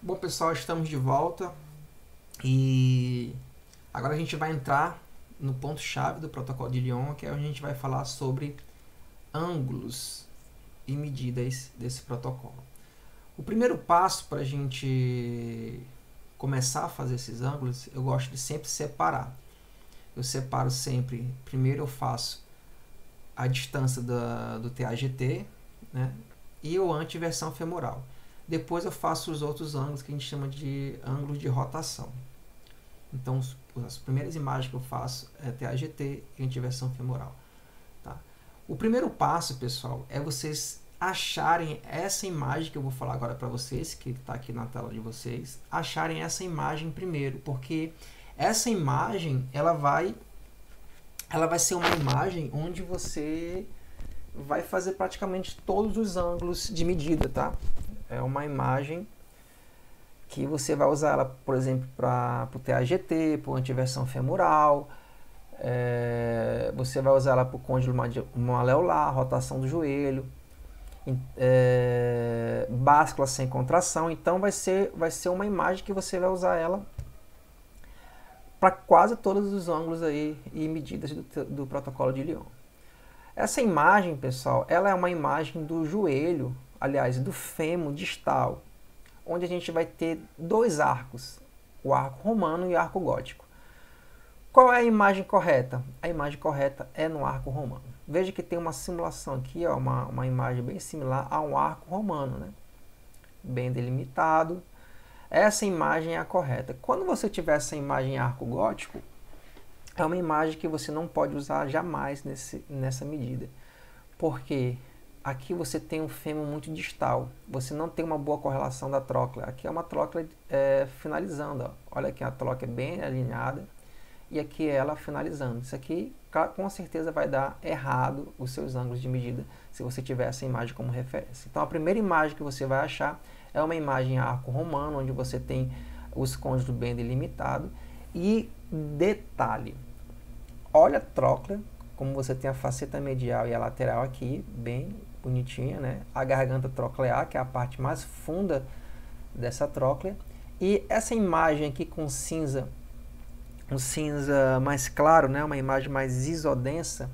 Bom, pessoal, estamos de volta e agora a gente vai entrar no ponto-chave do protocolo de Lyon, que é onde a gente vai falar sobre ângulos e medidas desse protocolo. O primeiro passo para a gente começar a fazer esses ângulos, eu gosto de sempre separar. Eu separo sempre, primeiro eu faço a distância do TAGT, né, e o antiversão femoral. Depois eu faço os outros ângulos que a gente chama de ângulos de rotação. Então, as primeiras imagens que eu faço é TAGT e antiversão femoral. Tá? O primeiro passo, pessoal, é vocês acharem essa imagem que eu vou falar agora para vocês, que está aqui na tela de vocês, acharem essa imagem primeiro, porque essa imagem ela vai ser uma imagem onde você vai fazer praticamente todos os ângulos de medida, tá? É uma imagem que você vai usar ela, por exemplo, para o TAGT, para a antiversão femoral, você vai usar ela para o côndilo maleolar, rotação do joelho, báscula sem contração. Então vai ser uma imagem que você vai usar ela para quase todos os ângulos aí e medidas do protocolo de Lyon. Essa imagem, pessoal, ela é uma imagem do joelho, aliás, do fêmur distal, onde a gente vai ter dois arcos, o arco romano e o arco gótico. Qual é a imagem correta? A imagem correta é no arco romano. Veja que tem uma simulação aqui, ó, uma imagem bem similar a um arco romano, né? Bem delimitado. Essa imagem é a correta. Quando você tiver essa imagem em arco gótico, é uma imagem que você não pode usar jamais nessa medida. Porque aqui você tem um fêmur muito distal. Você não tem uma boa correlação da tróclea. Aqui é uma tróclea finalizando. Ó. Olha aqui, a tróclea é bem alinhada. E aqui é ela finalizando. Isso aqui com certeza vai dar errado os seus ângulos de medida se você tiver essa imagem como referência. Então a primeira imagem que você vai achar é uma imagem em arco romano, onde você tem os côndilos bem delimitados. E detalhe, olha a tróclea, como você tem a faceta medial e a lateral aqui, bem bonitinha, né? A garganta troclear, que é a parte mais funda dessa tróclea. E essa imagem aqui com cinza, um cinza mais claro, né? Uma imagem mais isodensa,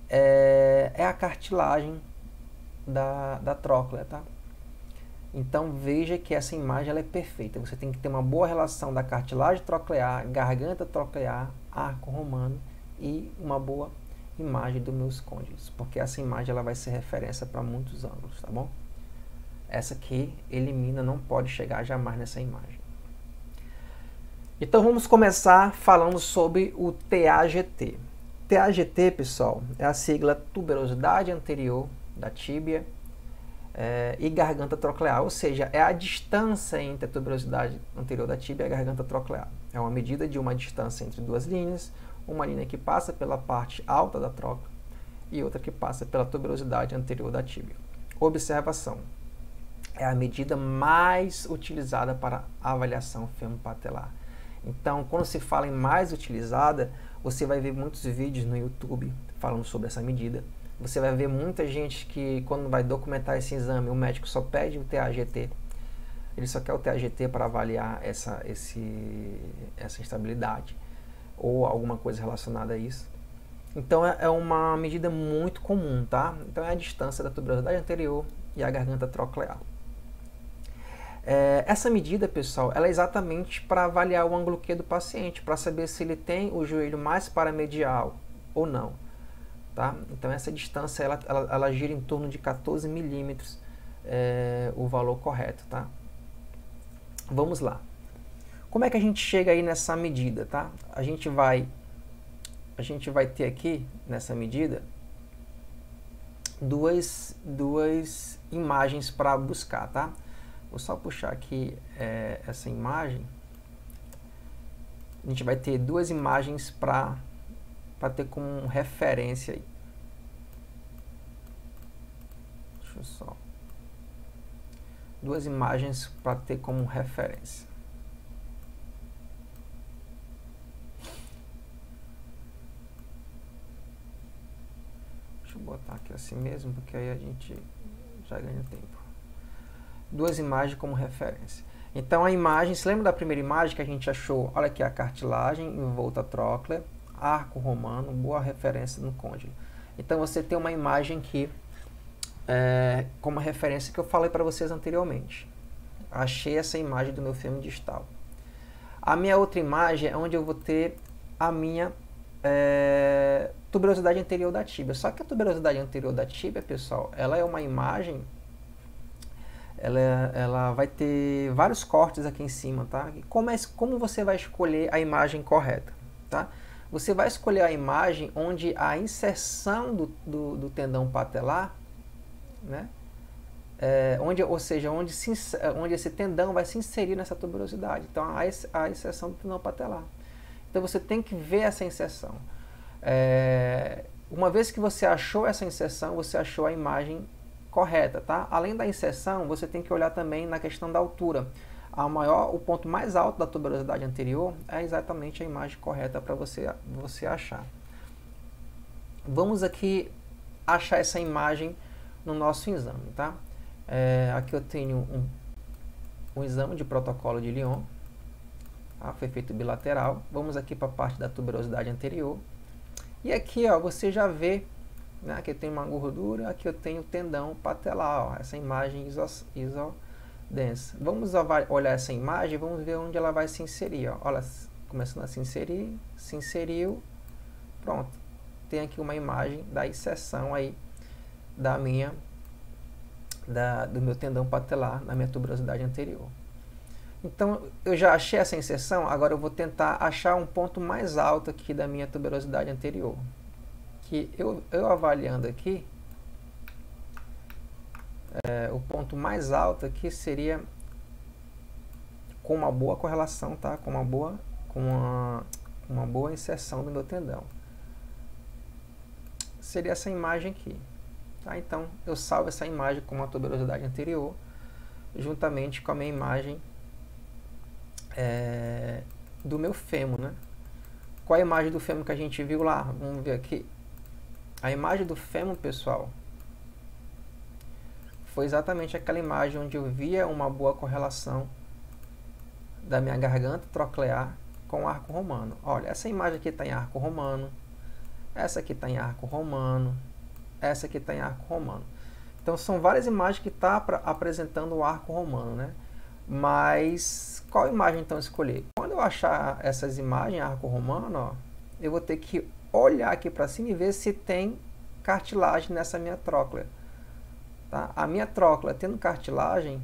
é a cartilagem da tróclea, tá? Então veja que essa imagem ela é perfeita. Você tem que ter uma boa relação da cartilagem troclear, garganta troclear, arco romano e uma boa imagem dos meus côndilos, porque essa imagem ela vai ser referência para muitos ângulos, tá bom? Essa aqui elimina, não pode chegar jamais nessa imagem. Então vamos começar falando sobre o TAGT. TAGT, pessoal, é a sigla tuberosidade anterior da tíbia e garganta troclear, ou seja, é a distância entre a tuberosidade anterior da tíbia e a garganta troclear. É uma medida de uma distância entre duas linhas, uma linha que passa pela parte alta da tróclea e outra que passa pela tuberosidade anterior da tíbia. Observação: é a medida mais utilizada para avaliação femopatelar. Então, quando se fala em mais utilizada, você vai ver muitos vídeos no YouTube falando sobre essa medida. Você vai ver muita gente que, quando vai documentar esse exame, o médico só pede o TAGT. Ele só quer o TAGT para avaliar essa instabilidade ou alguma coisa relacionada a isso. Então é uma medida muito comum, tá? Então é a distância da tuberosidade anterior e a garganta troclear. Essa medida, pessoal, ela é exatamente para avaliar o ângulo Q do paciente, para saber se ele tem o joelho mais paramedial ou não. Tá? Então essa distância ela gira em torno de 14 milímetros, o valor correto. Tá? Vamos lá. Como é que a gente chega aí nessa medida? Tá? A gente vai ter aqui, nessa medida, duas imagens para buscar. Tá? Vou só puxar aqui essa imagem. A gente vai ter duas imagens para ter como referência aí. Deixa eu só. Duas imagens para ter como referência. Deixa eu botar aqui assim mesmo, porque aí a gente já ganha tempo. Duas imagens como referência. Então a imagem, se lembra da primeira imagem que a gente achou? Olha aqui a cartilagem em volta trochlea, arco romano, boa referência no côndilo. Então você tem uma imagem aqui como referência que eu falei para vocês anteriormente. Achei essa imagem do meu fêmur distal. A minha outra imagem é onde eu vou ter a minha tuberosidade anterior da tíbia. Só que a tuberosidade anterior da tíbia, pessoal, ela é uma imagem, ela vai ter vários cortes aqui em cima, tá? E como você vai escolher a imagem correta, tá? Você vai escolher a imagem onde a inserção do tendão patelar, né? Onde esse tendão vai se inserir nessa tuberosidade. Então, a inserção do tendão patelar. Então, você tem que ver essa inserção. Uma vez que você achou essa inserção, você achou a imagem correta, tá? Além da inserção, você tem que olhar também na questão da altura. O ponto mais alto da tuberosidade anterior é exatamente a imagem correta para você achar. Vamos aqui achar essa imagem no nosso exame, tá? Aqui eu tenho um exame de protocolo de Lyon, tá? Foi feito bilateral. Vamos aqui para a parte da tuberosidade anterior. E aqui, ó, você já vê, né? Aqui eu tenho uma gordura, aqui eu tenho o tendão patelar, ó, essa imagem isodensa. Vamos olhar essa imagem e vamos ver onde ela vai se inserir. Ó. Olha, começando a se inserir, se inseriu, pronto. Tem aqui uma imagem da inserção aí do meu tendão patelar na minha tuberosidade anterior. Então, eu já achei essa inserção, agora eu vou tentar achar um ponto mais alto aqui da minha tuberosidade anterior. Que eu avaliando aqui, o ponto mais alto aqui seria com uma boa correlação, tá? Com uma boa inserção do meu tendão. Seria essa imagem aqui. Tá? Então, eu salvo essa imagem com uma tuberosidade anterior, juntamente com a minha imagem do meu fêmur, né? Qual a imagem do fêmur que a gente viu lá? Vamos ver aqui. A imagem do fêmur, pessoal, foi exatamente aquela imagem onde eu via uma boa correlação da minha garganta troclear com o arco romano. Olha, essa imagem aqui está em arco romano, essa aqui está em arco romano, essa aqui está em arco romano. Então, são várias imagens que estão apresentando o arco romano, né? Mas, qual imagem então escolher? Quando eu achar essas imagens arco romano, ó, eu vou ter que olhar aqui para cima e ver se tem cartilagem nessa minha tróclea. Tá? A minha tróclea tendo cartilagem,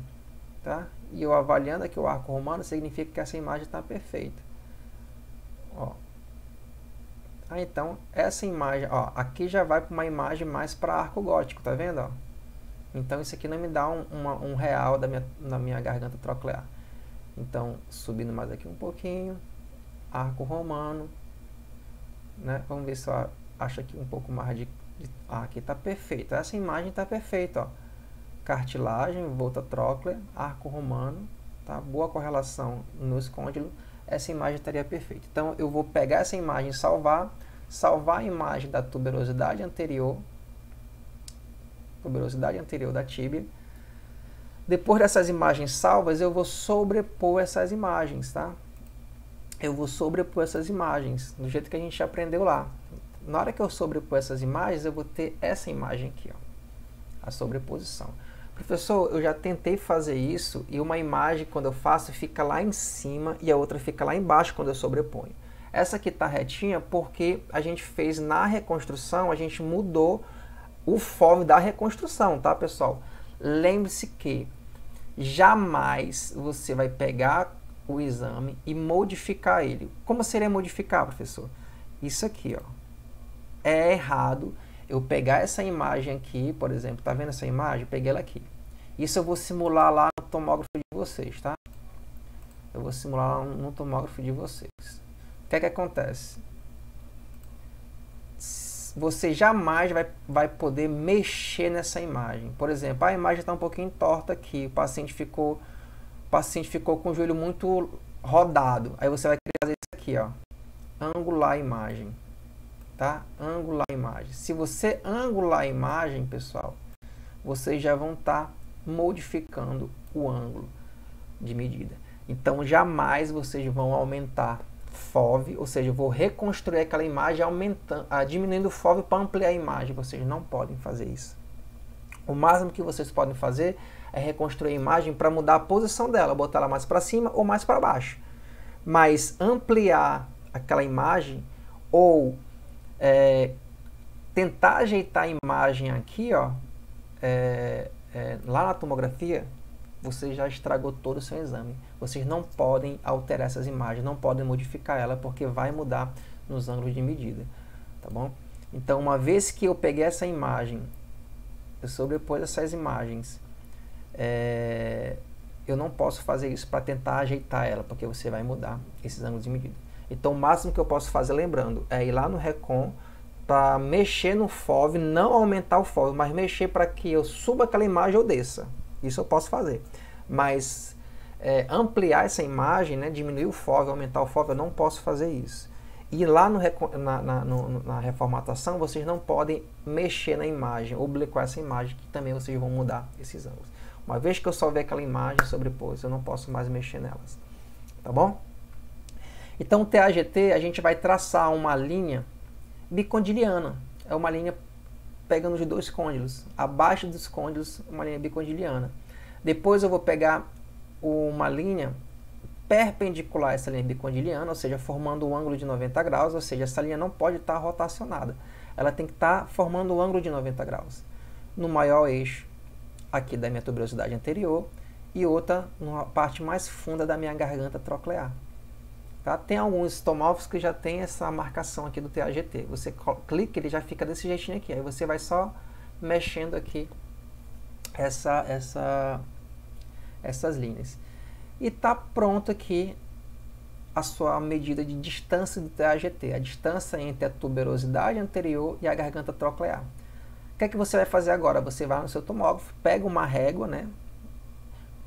tá? E eu avaliando aqui o arco romano, significa que essa imagem está perfeita. Ó. Então, essa imagem, ó, aqui já vai para uma imagem mais para arco gótico, tá vendo? Ó? Então, isso aqui não me dá um real da minha garganta troclear. Então, subindo mais aqui um pouquinho, arco romano, né? Vamos ver se eu acho aqui um pouco mais aqui está perfeito. Essa imagem está perfeita, ó. Cartilagem, volta tróclea, arco romano, tá? Boa correlação no escôndilo. Essa imagem estaria perfeita. Então, eu vou pegar essa imagem e salvar a imagem da tuberosidade anterior da tíbia. Depois dessas imagens salvas, eu vou sobrepor essas imagens, tá? Eu vou sobrepor essas imagens, do jeito que a gente aprendeu lá. Na hora que eu sobrepor essas imagens, eu vou ter essa imagem aqui, ó, a sobreposição. Professor, eu já tentei fazer isso e uma imagem, quando eu faço, fica lá em cima e a outra fica lá embaixo quando eu sobreponho. Essa aqui está retinha porque a gente fez na reconstrução, a gente mudou o FOV da reconstrução, tá, pessoal? Lembre-se que jamais você vai pegar o exame e modificar ele. Como seria modificar, professor? Isso aqui, ó. É errado eu pegar essa imagem aqui, por exemplo, tá vendo essa imagem? Eu peguei ela aqui. Isso eu vou simular lá no tomógrafo de vocês, tá? Eu vou simular lá no tomógrafo de vocês. O que é que acontece? Você jamais vai poder mexer nessa imagem. Por exemplo, a imagem está um pouquinho torta aqui, o paciente ficou com o joelho muito rodado. Aí você vai querer fazer isso aqui, ó. Angular a imagem. Tá? Angular a imagem. Se você angular a imagem, pessoal, vocês já vão estar modificando o ângulo. de medida. Então jamais vocês vão aumentar FOV, ou seja, eu vou reconstruir aquela imagem diminuindo o FOV para ampliar a imagem. Vocês não podem fazer isso. O máximo que vocês podem fazer é reconstruir a imagem para mudar a posição dela, botar ela mais para cima ou mais para baixo. Mas ampliar aquela imagem ou tentar ajeitar a imagem aqui, ó, lá na tomografia, você já estragou todo o seu exame. Vocês não podem alterar essas imagens, não podem modificar ela, porque vai mudar nos ângulos de medida, tá bom? Então, uma vez que eu peguei essa imagem, eu sobrepus essas imagens, eu não posso fazer isso para tentar ajeitar ela, porque você vai mudar esses ângulos de medida. Então, o máximo que eu posso fazer, lembrando, é ir lá no Recon para mexer no FOV, não aumentar o FOV, mas mexer para que eu suba aquela imagem ou desça. Isso eu posso fazer. Mas ampliar essa imagem, né, diminuir o FOV, aumentar o FOV, eu não posso fazer isso. E lá na reformatação, vocês não podem mexer na imagem, obliquar essa imagem, que também vocês vão mudar esses ângulos. Uma vez que eu só ver aquela imagem sobrepôs, eu não posso mais mexer nelas. Tá bom? Então, o TAGT, a gente vai traçar uma linha bicondiliana. É uma linha pegando os dois côndilos. Abaixo dos côndilos, uma linha bicondiliana. Depois eu vou pegar uma linha perpendicular a essa linha bicondiliana, ou seja, formando um ângulo de 90 graus, ou seja, essa linha não pode estar rotacionada. Ela tem que estar formando um ângulo de 90 graus. No maior eixo aqui da minha tuberosidade anterior e outra na parte mais funda da minha garganta troclear. Tá? Tem alguns tomógrafos que já tem essa marcação aqui do TAGT. Você clica, ele já fica desse jeitinho aqui. Aí você vai só mexendo aqui essas linhas. E está pronto aqui a sua medida de distância do TAGT. A distância entre a tuberosidade anterior e a garganta troclear. O que é que você vai fazer agora? Você vai no seu tomógrafo, pega uma régua, né?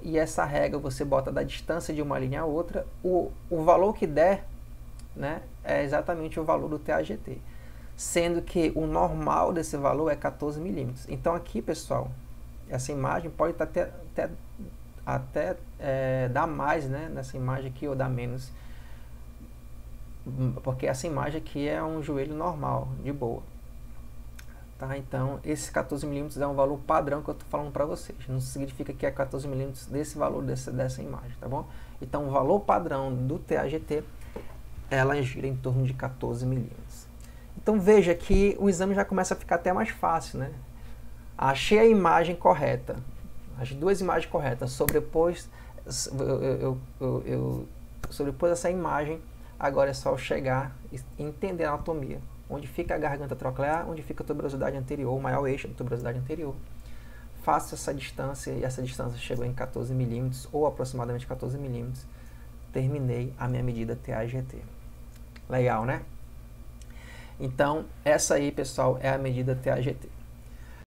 E essa régua você bota da distância de uma linha a outra, o valor que der, né, é exatamente o valor do TAGT, sendo que o normal desse valor é 14 milímetros. Então aqui, pessoal, essa imagem pode até dar mais, né, nessa imagem aqui, ou dar menos, porque essa imagem aqui é um joelho normal, de boa. Tá? Então, esse 14 milímetros é um valor padrão que eu estou falando para vocês. Não significa que é 14 milímetros desse valor dessa imagem, tá bom? Então, o valor padrão do TAGT, ela gira em torno de 14 milímetros. Então, veja que o exame já começa a ficar até mais fácil, né? Achei a imagem correta, as duas imagens corretas, sobrepôs essa imagem, agora é só eu chegar e entender a anatomia. Onde fica a garganta troclear, onde fica a tuberosidade anterior, o maior eixo da tuberosidade anterior. Faço essa distância, e essa distância chegou em 14 milímetros, ou aproximadamente 14 milímetros. Terminei a minha medida TAGT. Legal, né? Então, essa aí, pessoal, é a medida TAGT.